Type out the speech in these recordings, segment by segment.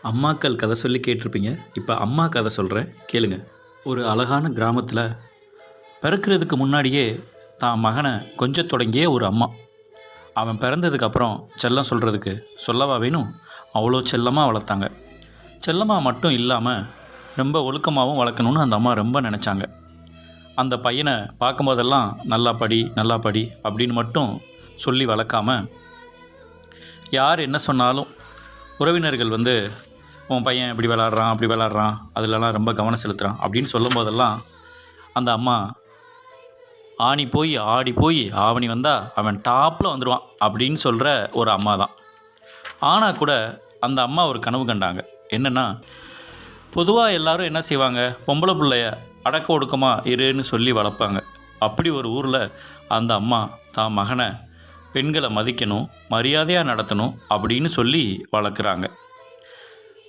அம்மாக்கள் கதை சொல்லி கேட்டிருப்பீங்க. இப்போ அம்மா கதை சொல்கிறேன், கேளுங்க. ஒரு அழகான கிராமத்தில் பிறக்கிறதுக்கு முன்னாடியே தான் மகனை கொஞ்சம் தொடங்கிய ஒரு அம்மா. அவன் பிறந்ததுக்கப்புறம் செல்லம் சொல்கிறதுக்கு சொல்லவா வேணும், அவ்வளோ செல்லமாக வளர்த்தாங்க. செல்லமாக மட்டும் இல்லாமல் ரொம்ப ஒழுக்கமாகவும் வளர்க்கணுன்னு அந்த அம்மா ரொம்ப நினச்சாங்க. அந்த பையனை பார்க்கும்போதெல்லாம் நல்லா படி நல்லா படி அப்படின்னு மட்டும் சொல்லி வளர்க்காம, யார் என்ன சொன்னாலும் உறவினர்கள் உன் பையன் இப்படி விளாட்றான் அப்படி விளாட்றான் அதிலலாம் ரொம்ப கவனம் செலுத்துகிறான் அப்படின்னு சொல்லும் போதெல்லாம் அந்த அம்மா ஆணி போய் ஆடி போய் ஆவணி வந்தால் அவன் டாப்பில் வந்துடுவான் அப்படின்னு சொல்கிற ஒரு அம்மா தான். ஆனால் கூட அந்த அம்மா ஒரு கனவு கண்டாங்க. என்னென்னா, பொதுவாக எல்லோரும் என்ன செய்வாங்க, பொம்பளை பிள்ளைய அடக்க ஒடுக்கமாக இருன்னு சொல்லி வளர்ப்பாங்க. அப்படி ஒரு ஊரில் அந்த அம்மா தான் மகனை பெண்களை மதிக்கணும், மரியாதையாக நடத்தணும் அப்படின்னு சொல்லி வளர்க்குறாங்க.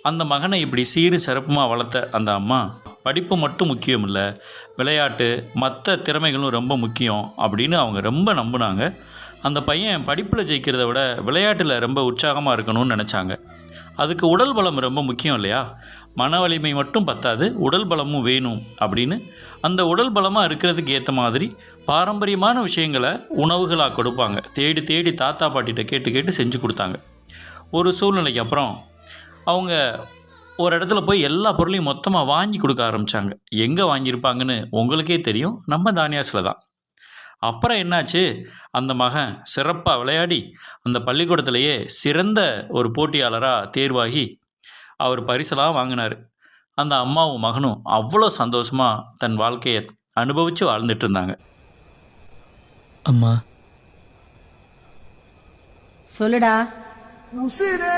அந்த மகனை இப்படி சீரு சிறப்புமாக வளர்த்த அந்த அம்மா, படிப்பு மட்டும் முக்கியம் இல்லை, விளையாட்டு மற்ற திறமைகளும் ரொம்ப முக்கியம் அப்படின்னு அவங்க ரொம்ப நம்பினாங்க. அந்த பையன் படிப்பில் ஜெயிக்கிறத விட விளையாட்டில் ரொம்ப உற்சாகமாக இருக்கணும்னு நினச்சாங்க. அதுக்கு உடல் பலம் ரொம்ப முக்கியம் இல்லையா, மன வலிமை மட்டும் பத்தாது, உடல் பலமும் வேணும் அப்படின்னு அந்த உடல் பலமாக இருக்கிறதுக்கு ஏற்ற மாதிரி பாரம்பரியமான விஷயங்களை உணவுகளாக கொடுப்பாங்க. தேடி தேடி தாத்தா பாட்டிகிட்ட கேட்டு கேட்டு செஞ்சு கொடுத்தாங்க. ஒரு சூழ்நிலைக்கு அப்புறம் அவங்க ஒரு இடத்துல போய் எல்லா பொருளையும் மொத்தமாக வாங்கி கொடுக்க ஆரம்பித்தாங்க. எங்கே வாங்கியிருப்பாங்கன்னு உங்களுக்கே தெரியும், நம்ம தானியாஸில் தான். அப்புறம் என்னாச்சு, அந்த மகன் சிறப்பாக விளையாடி அந்த பள்ளிக்கூடத்திலேயே சிறந்த ஒரு போட்டியாளராக தேர்வாகி அவர் பரிசெல்லாம் வாங்கினார். அந்த அம்மாவும் மகனும் அவ்வளோ சந்தோஷமாக தன் வாழ்க்கையை அனுபவித்து வாழ்ந்துட்டு இருந்தாங்க. அம்மா சொல்லுடா. உசிரே